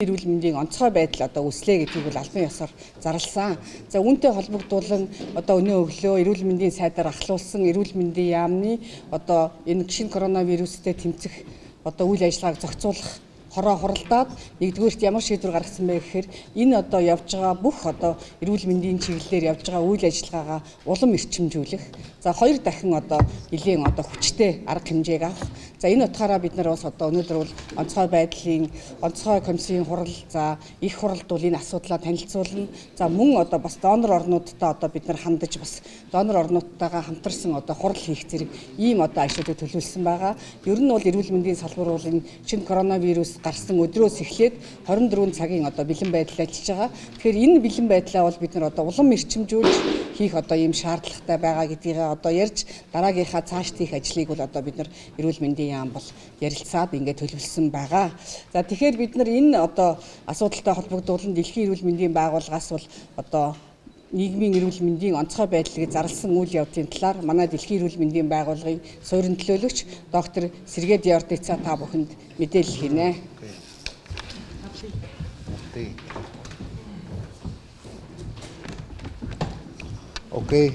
Эрүүл мэндийн онцгой байдал одоо үслээ гэдгийг бол албан ёсоор зарласан. За үүнтэй холбогдуулан одоо өнөө өглөө эрүүл мэндийн сайдаар ахлуулсан эрүүл мэндийн яамны одоо энэ шинэ коронавирустэй тэмцэх одоо үйл ажиллагааг зохицуулах хороо хуралдаад нэгдүгээрт ямар шийдвэр гаргасан бэ гэхээр энэ одоо явж байгаа бүх одоо эрүүл мэндийн чиглэлээр явж байгаа үйл ажиллагаагаа улам эрчимжүүлэх. За хоёр дахин одоо нэлийн одоо хүчтэй арга хэмжээг авах. За энэ утгаараа бид нар бас одоо өнөөдөр бол онцгой байдлын онцгой комиссийн хурал, за их хуралд бол энэ асуудлаа танилцуулна. За мөн одоо бас донор орнуудтай одоо бид нар хандаж бас донор орнуудтайгаа хамтарсан одоо хурал хийх зэрэг ийм одоо ажлуудыг төлөвлөсөн байгаа. Ер нь бол эрүүл мэндийн салбар бол энэ шинэ коронавирус гарсан өдрөөс эхлээд 24 цагийн одоо бэлэн байдал ажиллаж байгаа. Тэгэхээр энэ бэлэн байдлаа бол бид нар одоо улам эрчимжүүлж хийх одоо ийм шаардлагатай байгаа гэдгийг одоо ярьж дараагийнхаа цаашд хийх ажлыг бол одоо бид нар эрүүл мэндийн яам бол ярилцаад ингээд төлөвлөсөн байгаа. За тэгэхээр бид нар энэ одоо асуудалтай холбогдуулан Дэлхийн эрүүл мэндийн байгууллагаас бол одоо нийгмийн эрүүл мэндийн онцгой байдлыг зарласан үйл явдлын талаар манай Дэлхийн эрүүл мэндийн байгууллагын суурин төлөөлөгч доктор Сергей Диордица та бүхэнд мэдээлэл хийнэ. Okay,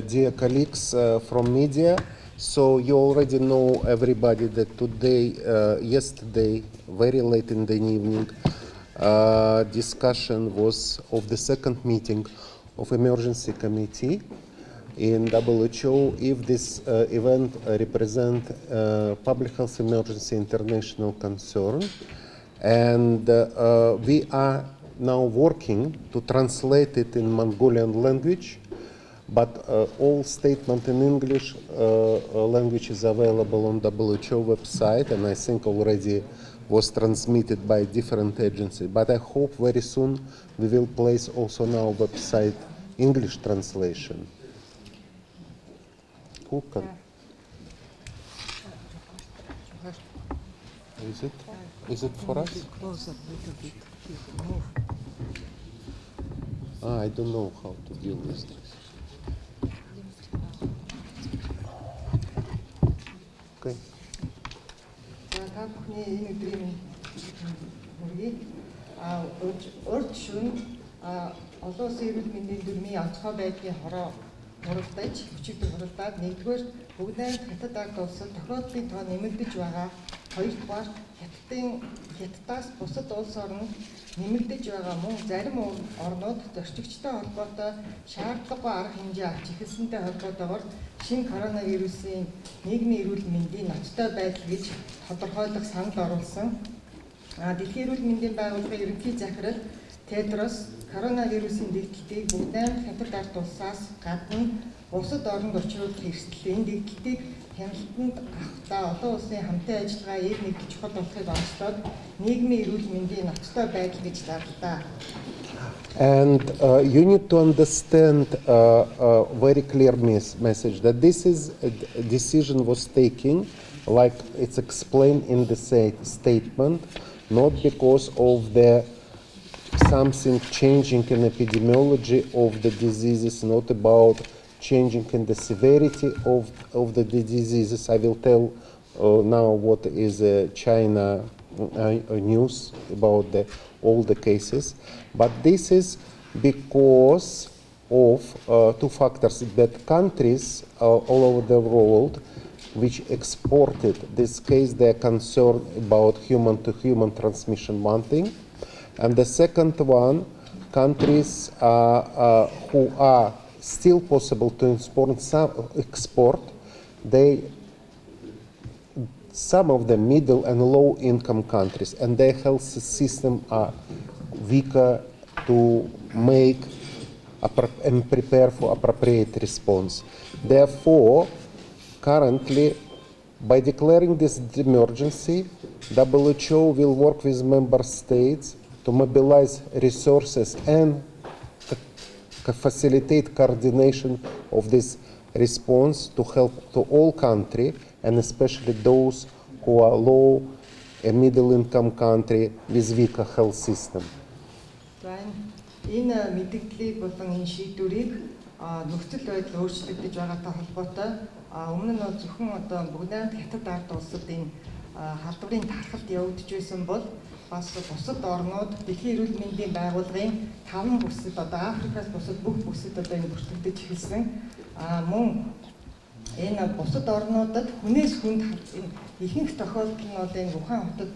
dear colleagues from media, so you already know everybody that today, yesterday, very late in the evening, discussion was of the second meeting of emergency committee in WHO if this event represent public health emergency international concern, and we are now working to translate it in Mongolian language, but all statement in English language is available on WHO website, and I think already was transmitted by different agencies. But I hope very soon we will place also on our website English translation. Who can? Is it for us? I don't know how to deal with this. Okay. Та бүхний энэ өдрийн мөргийг урд шөнө олон улсын эрүүл мэндийн дүрмийн онцгой байдлын хороо хуралдаж өчигдөр хуралдаад нэгдүгээр бүгд найрамд хятад ард улсад тохиолдлын тоо нэмэгдэж байгаа, хоёрдугаар хятадаас бусад улс орнууд нэмэгдэж байгаа мөн зарим орнууд зорчигчтой холбоотой шаардлагагүй арга хэмжээ авч эхэлсэнтэй холбоотойгоор шинэ коронавирусын нийгмийн эрүүл мэндийн ноцтой байдал гэж тодорхойлох санал оруулсан. Дэлхийн эрүүл мэндийн байгууллагын ерөнхий захирал Тедрос коронавирусын дэгдэлтийг бүгд найрамд хятад ард улсаас гадна бусад оронд учруулах эрсдэл энэ дэгдэлтийг хяналтанд авахдаа олон улсын хамтын ажиллагаа эд нэгдэж чухал болохыг онцлоод нийгмийн эрүүл мэндийн ноцтой байдал гэж зарлаа. And you need to understand a very clear message that this is a decision was taken, like it's explained in the statement, not because of the something changing in epidemiology of the diseases, not about changing in the severity of the diseases. I will tell now what is China news about all the cases. But this is because of two factors, that countries all over the world which exported this case, they are concerned about human-to-human transmission, one thing. And the second one, countries who are still possible to export, some of the middle and low income countries, and their health system are weaker to make and prepare for appropriate response. Therefore, currently, by declaring this emergency, WHO will work with member states to mobilize resources and facilitate coordination of this response to help to all countries, and especially those who are low and middle income country with weaker health system. Энэ мэдээллийг болон энэ шийдвэрийг нөхцөл байдал өөрчлөгдөж байгаатай холбоотой өмнө нь зөвхөн одоо бүгд найрамд хятад ард улсад энэ халдварын тархалт явагдаж байсан бол бас бусад орнууд Дэлхийн эрүүл мэндийн байгууллагын 5 бүсэд одоо Африкаас бусад бүх бүсэд одоо энэ бүртгэгдэж эхэлсэн. Мөн энэ бусад орнуудад хүнээс хүнд ихэнх тохиолдол нь бол энэ Ухаан хотод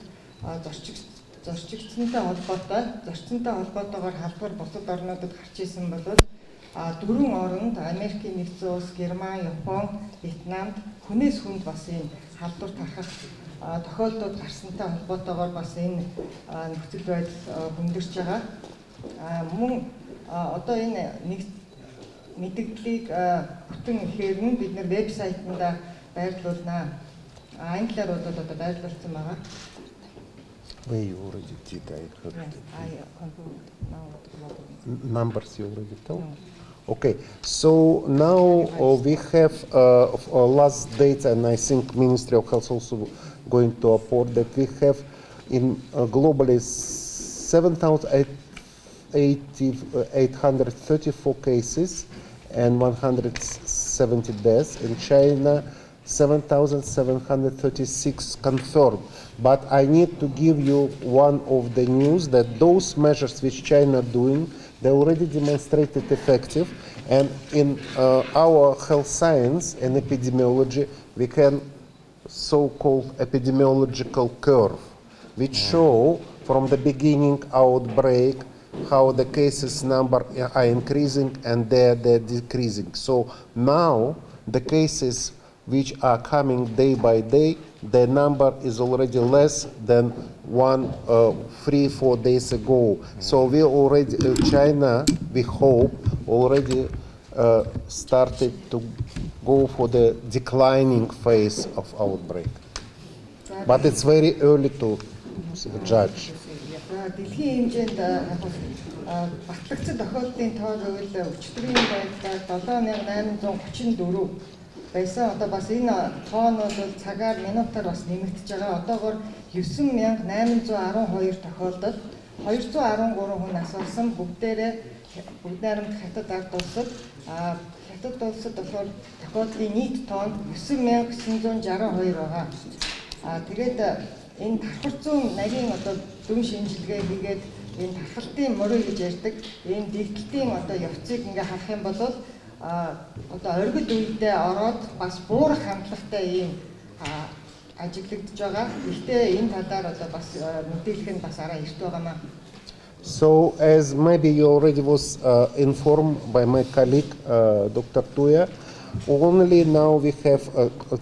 зорчигдсантай холбоотойгоор халдвар бусад орнуудад гарч исэн бол 4 оронд Америкийн нэгдсэн улс, Герман, Япон, Вьетнамд хүнээс хүнд бас энэ халдвар тархах тохиолдлууд гарсантай холбоотойгоор бас энэ нөхцөл байдал хүндэрч байгаа. Мөн одоо энэ мэдээллийг бүтэн ихээр нь бид нэр вебсайтанда байрлуулнаа. Англиар одоо байрлуулсан байгаа. We already did. I heard. Now Numbers you already told. Okay, so now we have last dates, and I think Ministry of Health also going to report that we have in globally 7,834 cases and 170 deaths. In China, 7,736 confirmed. But I need to give you one of the news that those measures which China doing, they already demonstrated effective. And in our health science and epidemiology, we can so-called epidemiological curve, which show from the beginning outbreak how the cases number are increasing and they're decreasing. So now the cases which are coming day by day, the number is already less than 3-4 days ago. So we already, China, we hope, already started to go for the declining phase of outbreak. But it's very early to judge. Дэлхийн хэмжээнд батлагдсан тохиолдлын тоо гэвэл өчигдрийн байдлаар 7834 байсан. Одоо бас энэ тоонууд бол цагаар минутаар бас нэмэгдэж байгаа. Одоогоор 9812 тохиолдолд 213 хүн асуулсан. Бүгд найрамд хятад ард улсад хятад улсад болохоор тохиолдлын нийт тоон 9962 байгаа. Тэгээд энэ тархар зүүн нарийн одоо дүн шинжилгээ хийгээд энэ тархалтын мөрөө гэж ярьдаг энэ дэгдэлтийн одоо явцыг ингээ харах юм бол одоо оргил үедээ ороод бас буурах хандлагатай ийм ажиглагдж байгаа. Гэхдээ энэ талаар одоо бас мэдээлэх нь бас арай эрт байгаамаа. So as maybe you already was informed by my colleague Dr. Tuya, only now we have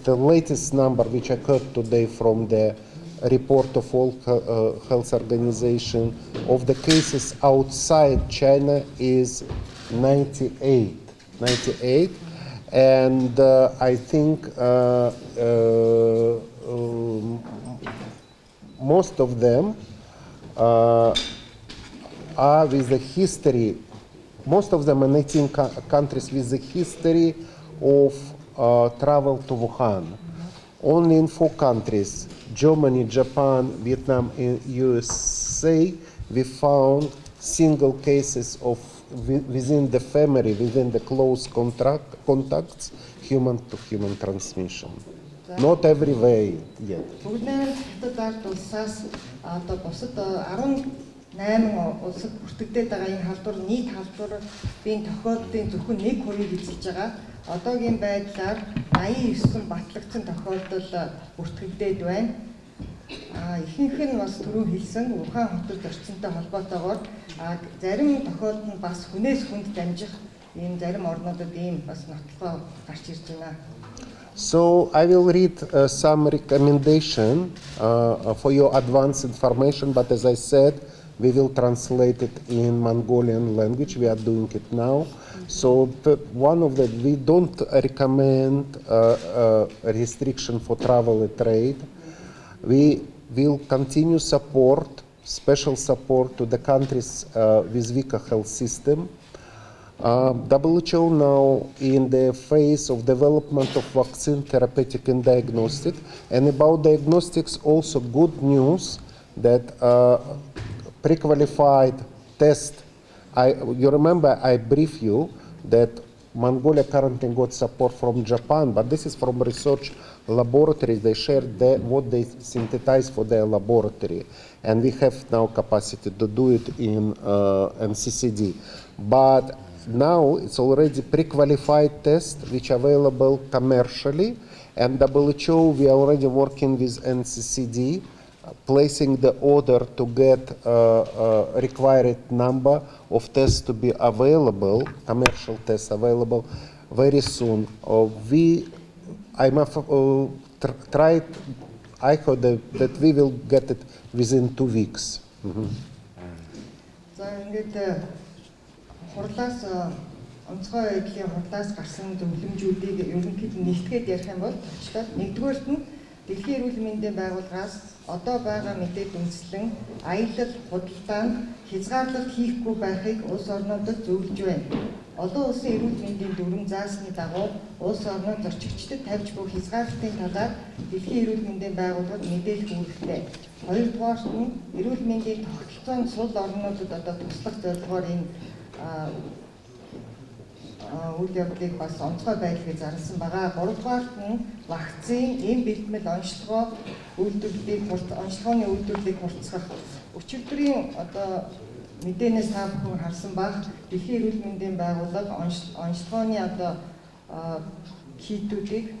the latest number which occurred today from the report of World Health Organization of the cases outside China is 98, and I think most of them are with the history. Most of them are 18 countries with the history of travel to Wuhan. Only in 4 countries, Germany, Japan, Vietnam, and USA, we found single cases of within the family, within the close contacts, human-to-human transmission. Not everywhere yet. Бүгд найрамд хятад ард улсаас одоо бусад 18 улсад бүртгэгдээд байгаа энэ халдвар нийт халдварын тохиолдлын зөвхөн 1% эзэлж байгаа. Одоогийн байдлаар 89 батлагдсан тохиолдол бүртгэгдээд байна. Ихэнх нь бас түрүү хэлсэн Ухаан хотод орчинтой холбоотойгоор зарим тохиолдол нь бас хүнээс хүнд дамжих ийм зарим орнуудад ийм бас нотлохоо гарч ирж байна. So I will read some recommendation for your advanced information, but as I said, we will translate it in Mongolian language. We are doing it now. So one of the, we don't recommend restriction for travel and trade. We will continue special support to the countries with weaker health system. WHO now in the phase of development of vaccine, therapeutic and diagnostic. And about diagnostics, also good news that pre-qualified test. You remember I briefed you that Mongolia currently got support from Japan, but this is from research laboratories, they share what they synthesize for their laboratory. And we have now capacity to do it in NCCD. But now it's already pre-qualified tests which are available commercially. And WHO, we are already working with NCCD, placing the order to get required number of tests to be available, commercial tests available very soon. I hope that we will get it within 2 weeks. За ингээд хурлаас онцгой байдлын хурлаас гарсан зөвлөмжүүдийг ерөнхийд нь нэгтгээд ярих юм бол төвчлээд нэгдүгээрт нь Дэлхийн эрүүл мэндийн байгууллагаас одоо байгаа мэдээд үндэслэн аялал, худалдаанд хязгаарлалт хийхгүй байхыг улс орнуудад зөвлөж байна. Олон улсын эрүүл мэндийн дүрм заасны дагуу улс орнууд зорчигчдод тавьж буй хязгаарлалтын талаар Дэлхийн эрүүл мэндийн байгууллагад мэдээлэх үүрэгтэй. Хоёрдугаарт нь эрүүл мэндийн тогтолцоонд сул орнуудад одоо туслах зорилгоор энэ үйл явдлыг бас онцгой байдлыг зарласан байгаа. Гуравдугаарт нь вакцин, эм бэлтгэл онцлогооны үйлдвэрлэлийг хурцгах. Өчигдрийн одоо мэдээнээс та бүхэн харсан баг Дэлхийн эрүүл мэндийн байгууллага онцлогооны одоо китүүдийг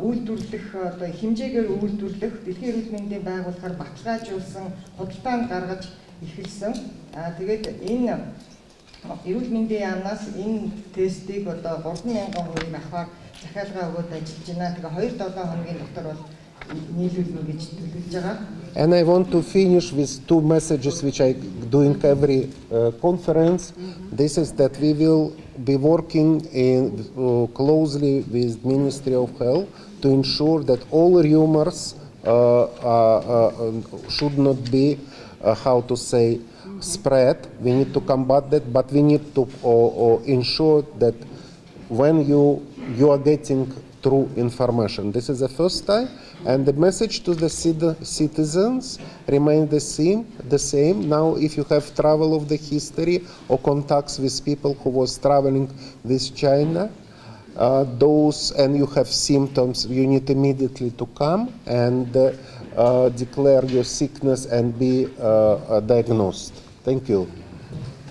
үйлдвэрлэх одоо хэмжээгээр үйлдвэрлэх Дэлхийн эрүүл мэндийн байгууллагаар баталгаажуулсан худалдаанд гаргаж эхэлсэн. Тэгээд энэ эрүүл мэндийн яамнаас энэ тестийг одоо 3,000 хувийг авахар захиалга өгөөд ажиллаж байна. Тэгээ 2-7 хоногийн дотор бол нийлүүлнэ гэж төлөвлөж байгаа. And I want to finish with 2 messages which I do in every conference. This is that we will be working closely with Ministry of Health to ensure that all rumors should not be, how to say, spread. We need to combat that, but we need to ensure that when you are getting true information. This is the first time, and the message to the citizens remains the same. Now, if you have travel of the history or contacts with people who was traveling with China, and you have symptoms, you need immediately to come and declare your sickness and be diagnosed. Thank you.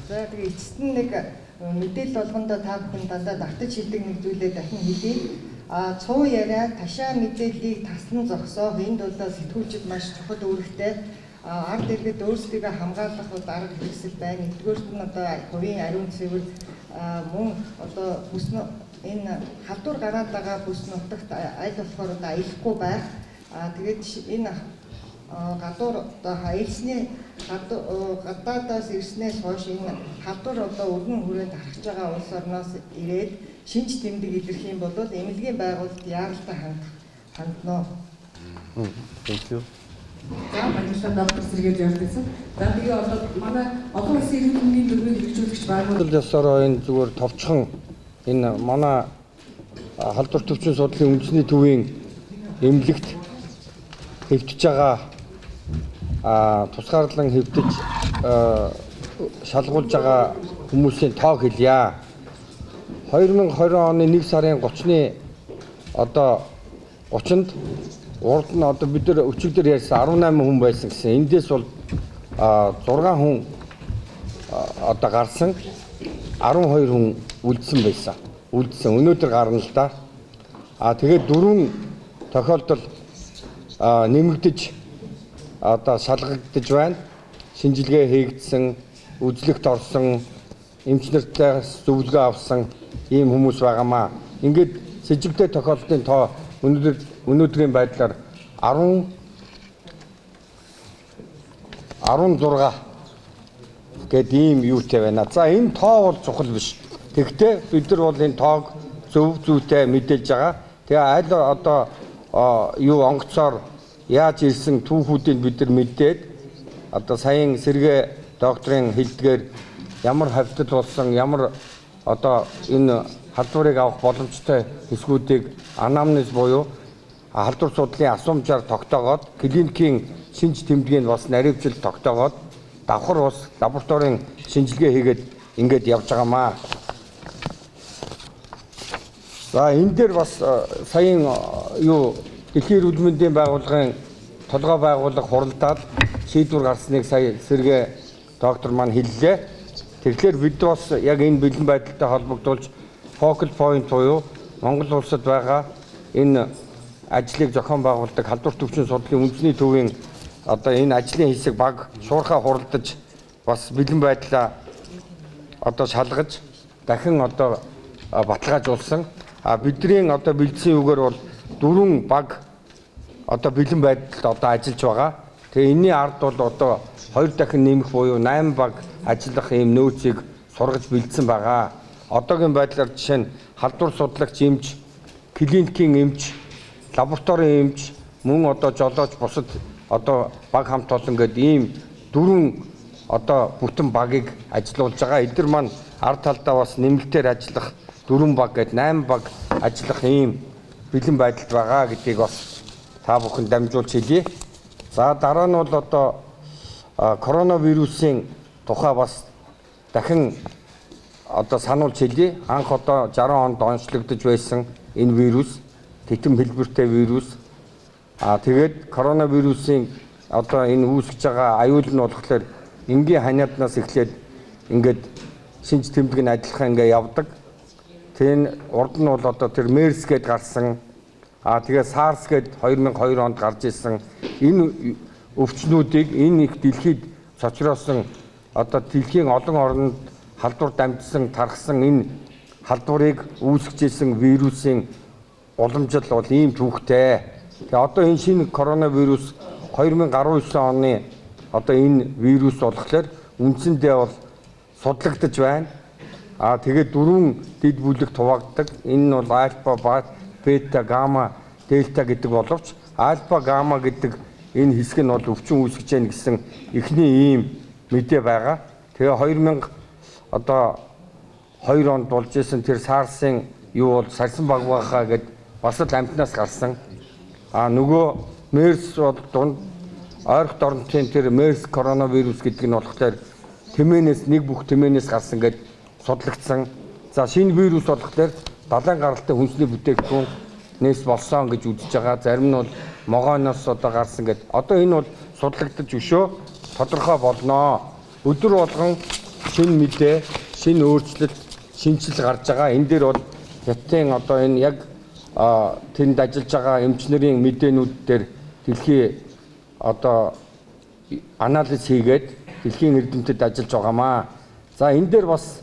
За тэгээ эцэст нь нэг мэдээлэл болгондоо та бүхэн дандаа давтаж хэлдэг нэг зүйлээ дахин хэлье. Цуу яриа ташаа мэдээллийг таслан зогсоох энд бол сэтгүүлчид маш чухал үүрэгтэй. Ард иргэд өөрсдийгөө хамгаалах арга хэрэгсэл байна. Нэгдүгээрт нь одоо хувийн ариун цэвэр мөн одоо энэ халдвар гараад байгаа бүс нутагт аль болохоор одоо аяхгүй байх. Тэгээд энэ гадуур одоо хаялсны гадаадаас ирснээс хойш энэ халдвар одоо өргөн хүрээнд харахж байгаа улс орноос ирээд шинж тэмдэг илэрх юм бол эмнэлгийн байгууллагад яаралтай хандна. Thank you. За баярлалаа доктор Сэргээж ярьсан. За тэгээ одоо манай олон улсын эрүүл мэндийн дүрмийг хэрэгжүүлэгч байгууллага ёсороо энэ зүгээр товчхон энэ манай халдвар төвчин судлалын үндэсний төвийн эмнэлэгт хэвтэж байгаа тусгаарлан хэвтэж шалгуулж байгаа хүмүүсийн тоог хэлье. 2020 оны 1 сарын 30-ны одоо 30-нд урд нь одоо бид нар өчигдөр ярьсан 18 хүн байсан гэсэн. Эндээс бол 6 хүн одоо гарсан 12 хүн үлдсэн байсан. Өнөөдөр гарна л да. Тэгээд 4 тохиолдол нэмэгдэж одоо шалгагдаж байна. Шинжилгээ хийгдсэн, үзлэгт орсон, эмч нартаас зөвлөгөө авсан ийм хүмүүс байгаамаа. Ингээд сэжигтэй тохиолдлын тоо өнөөдрийн байдлаар 16 гэдэг ийм юутай байна. За энэ тоо бол чухал биш. Тэгвэл бид нар бол энэ тоог зөв зүйтэй мэдээлж байгаа. Тэгээ аль одоо юу онгоцоор яаж ирсэн түүхүүдийг бид нар мэдээд одоо саяхан Сэргээ докторын хэлдгээр ямар хавьтал болсон, ямар одоо энэ халдварыг авах боломжтой хэсгүүдийг анамнез буюу халдвар судлалын асуумжаар тогтоогоод клиникийн шинж тэмдгийг бас наривчил тогтоогоод давхар бас лабораторийн шинжилгээ хийгээд ингээд явж байгаамаа. За энэ дээр бас саяын юу Дэлхийн эрүүл мэндийн байгууллагын толгой байгууллага хуралдаад шийдвэр гарсныг сая сэргээ доктор маань хэллээ. Тэгэхээр бид бас яг энэ бэлэн байдалтай холбогдуулж focal point буюу Монгол улсад байгаа энэ ажлыг зохион байгуулдаг халдвар төвчин судлалын үндэсний төвийн одоо энэ ажлын хэсэг баг шуурхаа хуралдаж бас бэлэн байдлаа одоо шалгаж дахин одоо баталгаажуулсан. Бидний одоо бэлдсэн үгээр бол 4 баг одоо бэлэн байдалд одоо ажиллаж байгаа. Тэгээ энэний ард бол одоо 2 дахин нэмэх буюу 8 баг ажиллах ийм нөөцийг сургаж бэлдсэн байгаа. Одоогийн байдлаар жишээ нь халдвар судлагч эмч, клиникийн эмч, лабораторийн эмч, мөн одоо жолооч бусад одоо баг хамт олон гэдэг ийм 4 одоо бүтэн багийг ажилуулж байгаа. Эдгээр маань ард талдаа бас нэмэлтээр ажиллах 4 баг гээд 8 баг ажиллах ийм бэлэн байдалд байгаа гэдгийг бас та бүхэн дамжуулж хэлье. За дараа нь бол одоо коронавирусын тухай бас дахин одоо сануулж хэлье. Анх одоо 60 онд онцлогдож байсан энэ вирус, титэм хэлбэртэй вирус. Тэгээд коронавирусын одоо энэ үүсгэж байгаа аюул нь болохоор энгийн ханиаднаас эхлээд ингээд шинж тэмдэг нь адилхан ингээд явдаг. Тэр урд нь бол одоо тэр MERS гээд гарсан. Тэгээ SARS гээд 2002 онд гарч ирсэн. Энэ өвчнүүдийг энэ их дэлхийд цочроосон одоо дэлхийн олон орнд халдвар дамжсан, тархсан энэ халдварыг үүсгэжсэн вирусын уламжил бол ийм түүхтэй. Тэгээ одоо энэ шинэ коронавирус 2019 оны одоо энэ вирус болохоор үндсэндээ бол судлагдж байна. Тэгээд 4 дэд бүлэгт хуваагддаг. Энэ нь бол альфа, бета, гамма, дельта гэдэг боловч альфа, гамма гэдэг энэ хэсэг нь бол өвчин үүсгэж байна гэсэн эхний ийм мэдээ байгаа. Тэгээ 2000 одоо 2 онд болж исэн тэр SARS-ын юу бол сарсан баг байхаа гэд бас л амтнаас гарсан. Нөгөө MERS бол дунд ойролт орнотын тэр MERS коронавирус гэдэг нь болохоор тэмээнээс нэг бүх тэмээнээс гарсан гэд судлагдсан. За шинэ вирус болохоор далайн гаралтай хүнсний бүтээгдэхүүнээс болсон гэж үзэж байгаа. Зарим нь бол могооноос одоо гарсан гэд. Одоо энэ бол судлагдаж өшөө тодорхой болноо. Өдөр болгон шинэ мэдээ, шинэ өөрчлөлт, шинжил гарч байгаа. Энэ дээр бол хятадын одоо энэ яг тэнд ажиллаж байгаа эмчнэрийн мэдээнүүд дээр дэлхийн одоо анализ хийгээд дэлхийн эрдэмтэд ажиллаж байгаамаа. За энэ дээр бас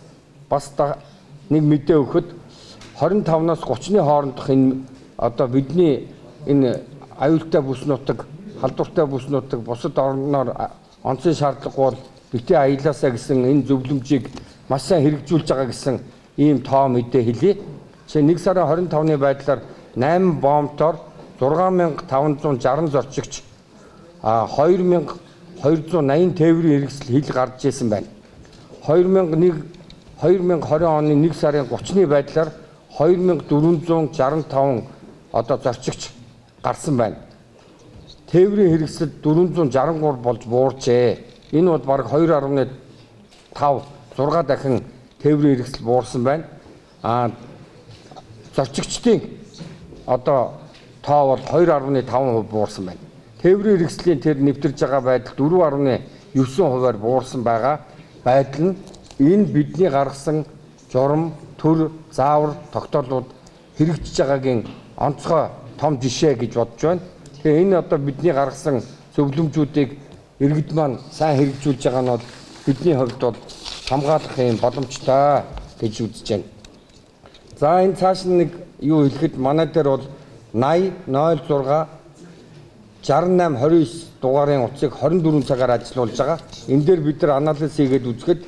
нэг мэдээ өгөхөд 25-наас 30-ны хоорондох энэ одоо бидний энэ аюултай бүс нутаг, халдвартай бүс нутаг бусад орноор онцгой шаардлагагүй бол битээ аялаасаа гэсэн энэ зөвлөмжийг маш сайн хэрэгжүүлж байгаа гэсэн ийм тоо мэдээ хэлье. Жишээ нь 1 сарын 25-ны байдлаар 8 бомбтоор 6560 зорчигч 2280 тээврийн хэрэгсэл хил гарч ирсэн байна. 2020 оны 1 сарын 30-ны байдлаар 2465 одоо зорчигч гарсан байна. Тээврийн хэрэгсэл 463 болж буурчээ. Энэ бол бараг 2.5 6 дахин тээврийн хэрэгсэл буурсан байна. Зорчигчдын одоо тоо бол 2.5% буурсан байна. Тээврийн хэрэгслийн тэр нэвтэрж байгаа байдал 4.9%-аар буурсан байгаа. Байдал нь энэ бидний гаргасан журам, төр, заавар, тогтоолууд хэрэгжиж байгаагийн онцгой том жишээ гэж бодож байна. Тэгээ энэ одоо бидний гаргасан зөвлөмжүүдийг иргэд маань сайн хэрэгжүүлж байгаа нь бол бидний хувьд бол хамгаалах юм боломжтой гэж үзэж байна. За энэ цааш нэг юу хэлэхэд манай дээр бол 80 06 68 29 дугаарын утсыг 24 цагаар ажиллуулж байгаа. Энэ дээр бид нар анализ хийгээд үзэхэд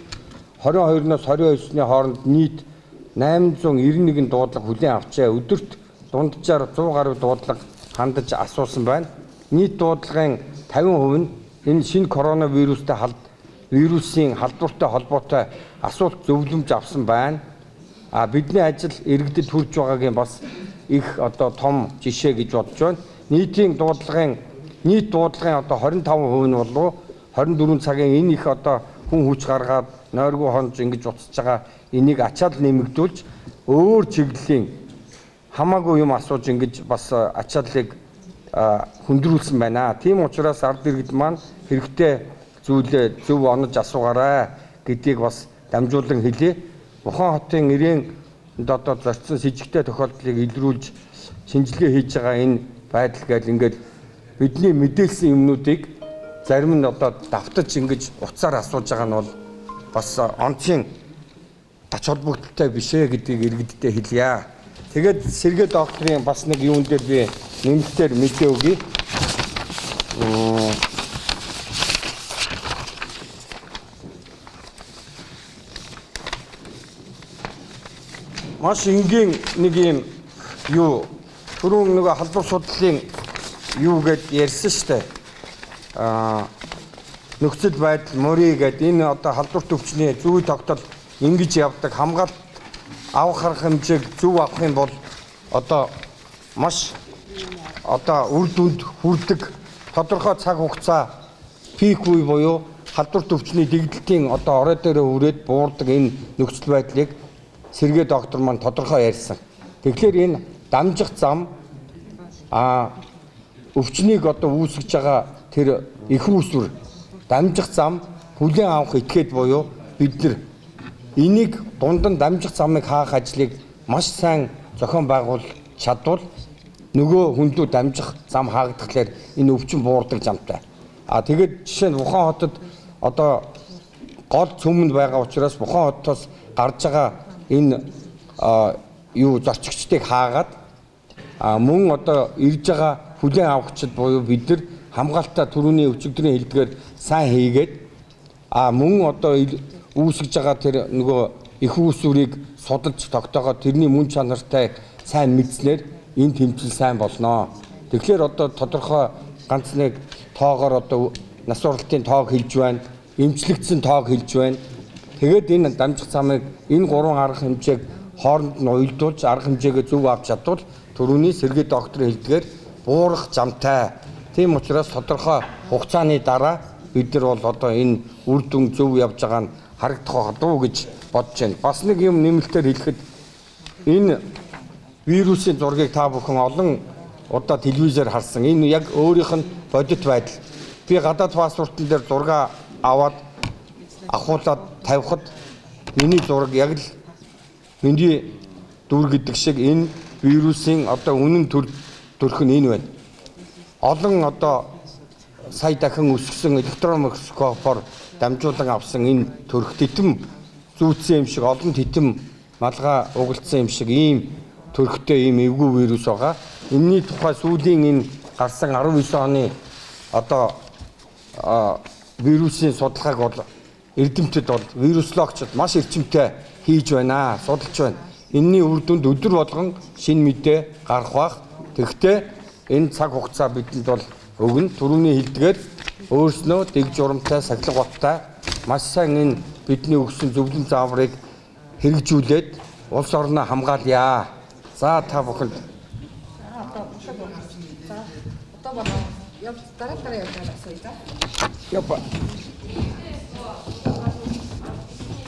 22-оос 29-ны хооронд нийт 891 дуудлага хүлээн авчээ. Өдөрт дунджаар 100 гаруй дуудлага хандаж асуусан байна. Нийт дуудлагын 50% нь энэ шинэ коронавирустай вирусын халдвартай холбоотой асуулт зөвлөмж авсан байна. Бидний ажил иргэдэд хүрч байгаагийн бас их одоо том жишээ гэж бодож байна. Нийт дуудлагын одоо 25% нь болов 24 цагийн энэ их одоо хүн хүч гаргаад нойргүй хонж ингэж уцаж байгаа энийг ачаал нэмэгдүүлж өөр чиглэлийн хамаагүй юм асууж ингэж бас ачааллыг хүндрүүлсэн байна. Тийм учраас ард иргэд маань хэрэгтэй зүйлээ зөв онож асуугаарай гэдгийг бас дамжуулан хэлье. Ухаан хотын ирээн одоо зорьсон с жигтэй тохиолдлыг илрүүлж шинжилгээ хийж байгаа энэ байдал гэж ингээд бидний мэдээлсэн юмнуудыг зарим нь одоо давтаж ингэж уцаар асууж байгаа нь бол бас онцгийн тач холбогдолтой биш ээ гэдгийг иргэддээ хэлье. Тэгээд Сэргээ докторийн бас нэг юун дээр би нэмэлтээр мэдээ өгье. Маш энгийн нэг юм юу түрүүн нэг халдвар судлалын юу гэд ярьсан штэ. Нөхцөл байдал мөрий гэд энэ одоо халдвар төвчний зүй тогтол ингэж явдаг хамгаалалт авах арга хэмжээг зөв авах юм бол одоо маш одоо үр дүнд хүрдэг тодорхой цаг хугацаа пик үе буюу халдвар төвчний дэгдэлтийн одоо орой дээрээ үрээд буурдаг энэ нөхцөл байдлыг Сэргээ доктор маань тодорхой ярьсан. Тэгэхээр энэ дамжих зам өвчнийг одоо үүсгэж байгаа тэр их үүсвэр дамжих зам хүлээн авах этгээд буюу бид нар энийг дундан дамжих замыг хаах ажлыг маш сайн зохион байгуул чадвал нөгөө хүндүү дамжих зам хаагдахлаар энэ өвчин буурдаг замтай. Тэгээд жишээ нь Ухаан хотод одоо гол цөмөнд байгаа учраас Ухаан хотоос гарч байгаа энэ юу зорчигчдыг хаагаад мөн одоо ирж байгаа хүлээн авахчид буюу бид нар хамгаалтаа түрүүний өчигдрийн хэлдгээр сайн хийгээд мөн одоо үүсгэж байгаа тэр нөгөө их үүсвэрийг судалж тогтоогоод тэрний мөн чанартай сайн мэдснээр энэ тэмцэл сайн болно. Тэгэхээр одоо тодорхой ганц нэг тоогоор одоо нас уралтын тоог хэлж байна, эмчлэгдсэн тоог хэлж байна. Тэгээд энэ дамжих замыг энэ гурван арга хэмжээг хооронд нь уялдуулж арга хэмжээгээ зөв авч чадвал түрүүний Сэргээ доктор хэлдгээр буурах замтай. Тийм учраас тодорхой хугацааны дараа бид нар бол одоо энэ үр дүн зөв явж байгаа нь харагдах болов уу гэж бодож байна. Бас нэг юм нэмэлтээр хэлэхэд энэ вирусын зургийг та бүхэн олон удаа телевизээр харсан. Энэ яг өөрийнх нь бодит байдал. Би гадаад паспортон дээр зураг аваад ахуулаад тавихад миний зураг яг л миний дүр гэдэг шиг энэ вирусын одоо үнэн төрх нь энэ байна. Олон одоо сая дахин өсгсөн электрон микроскопоор дамжуулан авсан энэ төрх титэм зүүцсэн юм шиг олон титэм малгай угалцсан юм шиг ийм төрхтэй ийм эвгүй вирус байгаа. Энийний тухай сүүлийн энэ гарсан 19 оны одоо вирусын судалгааг бол эрдэмтэд бол вируслогчид маш эрчимтэй хийж байна, судалж байна. Энийний үр дүнд өдөр болгон шинэ мэдээ гарах бах. Тэгэхдээ энэ цаг хугацаа бидэнд бол өгнө. Түрүүний хэлдгээр өөрснөө дэг журамтай, сахилга баттай маш сайн энэ бидний өгсөн зөвлөн зааврыг хэрэгжүүлээд улс орноо хамгаалъя. За та бүхэнд Одоо явж дараа явж байгаа асууя. Япа.